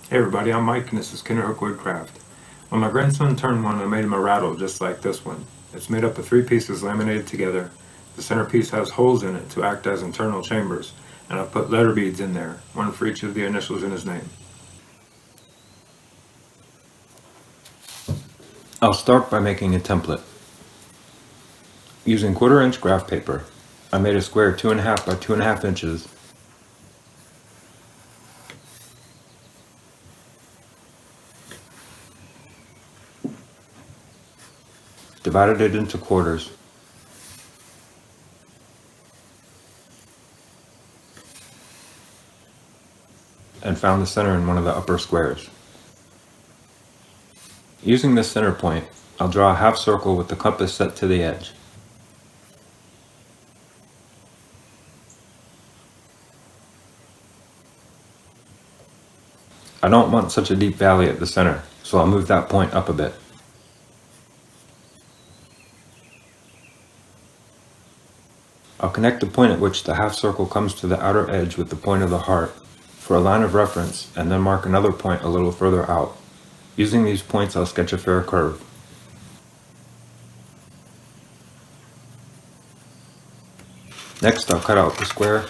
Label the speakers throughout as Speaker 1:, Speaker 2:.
Speaker 1: Hey everybody, I'm Mike and this is Kinderhook Woodcraft. When my grandson turned 1, I made him a rattle just like this one. It's made up of 3 pieces laminated together. The centerpiece has holes in it to act as internal chambers, and I've put letter beads in there, one for each of the initials in his name. I'll start by making a template. Using 1/4-inch graph paper, I made a square 2.5 by 2.5 inches. Divided it into quarters. And found the center in one of the upper squares. Using this center point, I'll draw a half circle with the compass set to the edge. I don't want such a deep valley at the center, so I'll move that point up a bit. I'll connect the point at which the half circle comes to the outer edge with the point of the heart for a line of reference, and then mark another point a little further out. Using these points, I'll sketch a fair curve. Next, I'll cut out the square,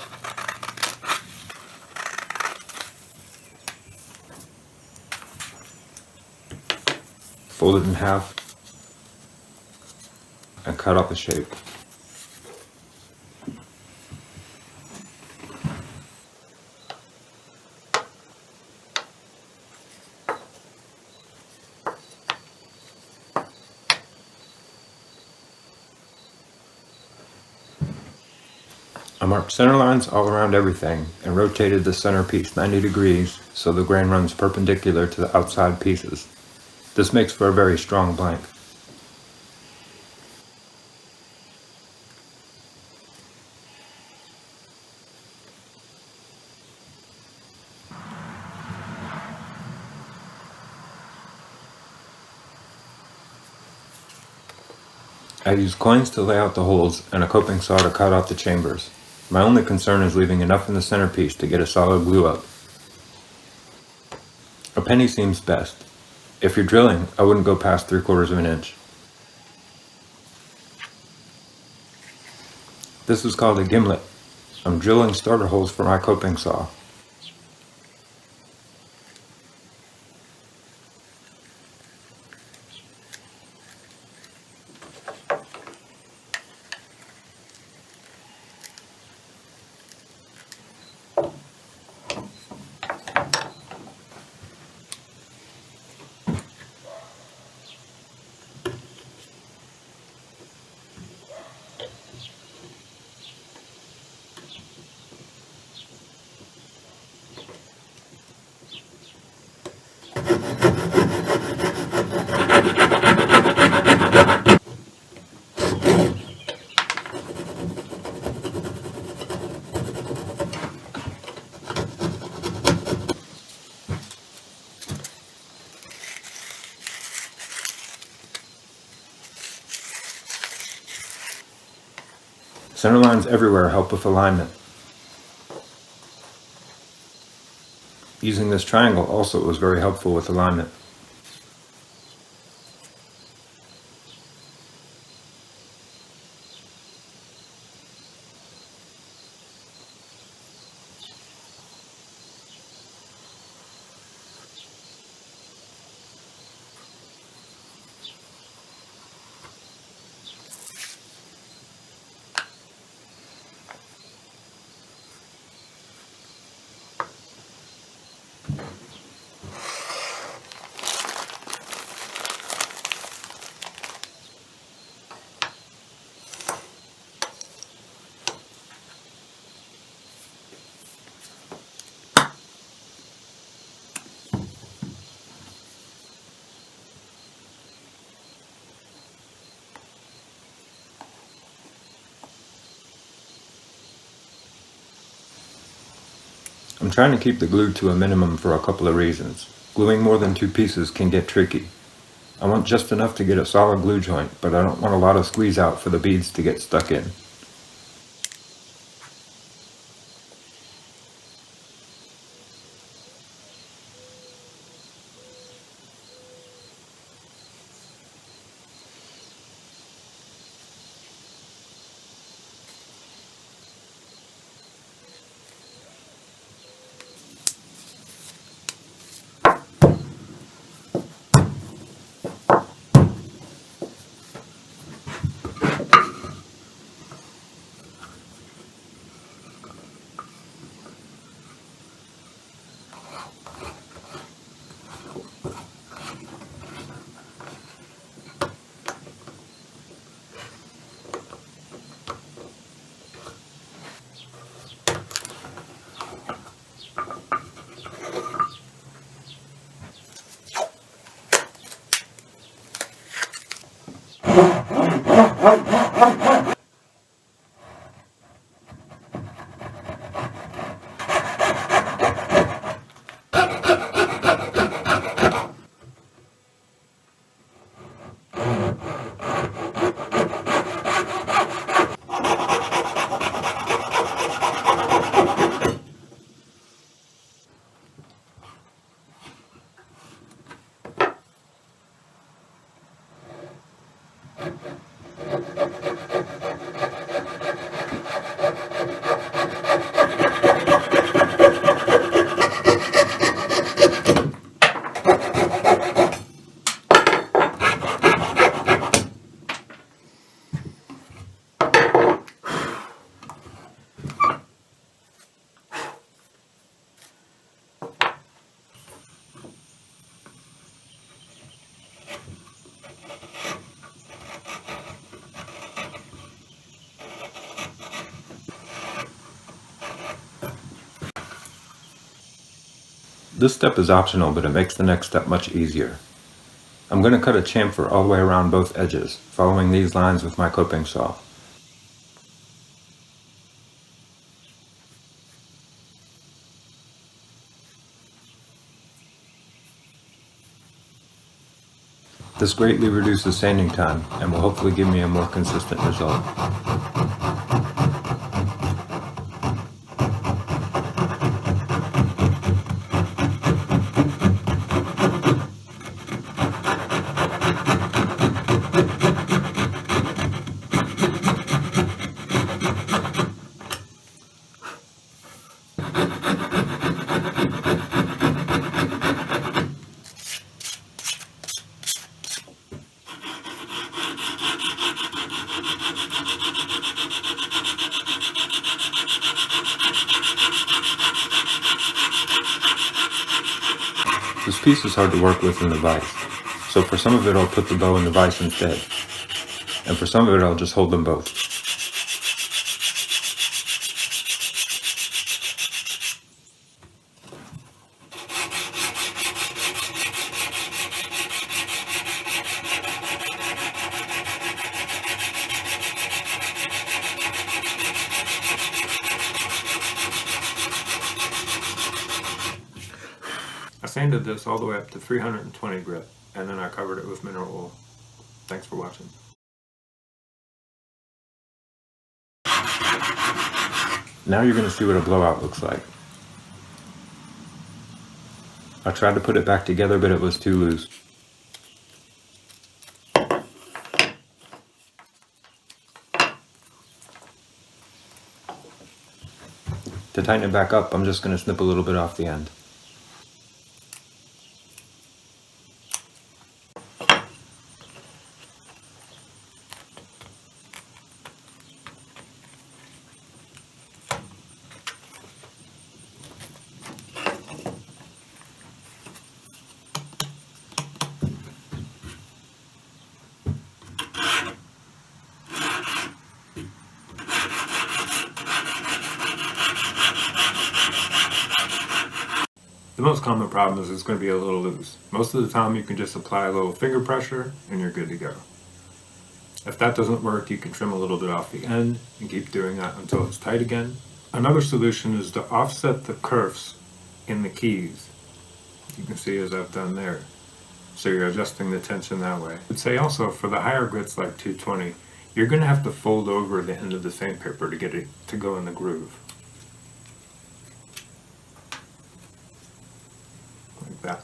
Speaker 1: fold it in half, and cut out the shape. I marked center lines all around everything and rotated the center piece 90 degrees so the grain runs perpendicular to the outside pieces. This makes for a very strong blank. I used coins to lay out the holes and a coping saw to cut out the chambers. My only concern is leaving enough in the centerpiece to get a solid glue up. A penny seems best. If you're drilling, I wouldn't go past 3/4 of an inch. This is called a gimlet. I'm drilling starter holes for my coping saw. Center lines everywhere help with alignment. Using this triangle also was very helpful with alignment. I'm trying to keep the glue to a minimum for a couple of reasons. Gluing more than 2 pieces can get tricky. I want just enough to get a solid glue joint, but I don't want a lot of squeeze out for the beads to get stuck in. This step is optional, but it makes the next step much easier. I'm going to cut a chamfer all the way around both edges, following these lines with my clipping saw. This greatly reduces sanding time and will hopefully give me a more consistent result. This piece is hard to work with in the vise, so for some of it I'll put the bow in the vise instead, and for some of it I'll just hold them both. I sanded this all the way up to 320 grit, and then I covered it with mineral oil. Thanks for watching. Now you're going to see what a blowout looks like. I tried to put it back together, but it was too loose. To tighten it back up, I'm just going to snip a little bit off the end. The most common problem is it's going to be a little loose. Most of the time you can just apply a little finger pressure and you're good to go. If that doesn't work, you can trim a little bit off the end and keep doing that until it's tight again. Another solution is to offset the kerfs in the keys. You can see as I've done there. So you're adjusting the tension that way. I would say also for the higher grits like 220, you're going to have to fold over the end of the sandpaper to get it to go in the groove. Like that.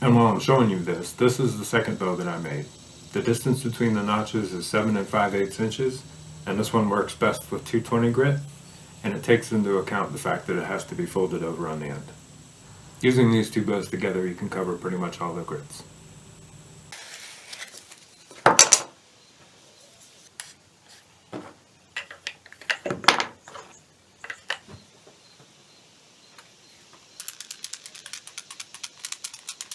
Speaker 1: And while I'm showing you this is the second bow that I made. The distance between the notches is 7 5/8 inches, and this one works best with 220 grit, and it takes into account the fact that it has to be folded over on the end. Using these two bows together, you can cover pretty much all the grits.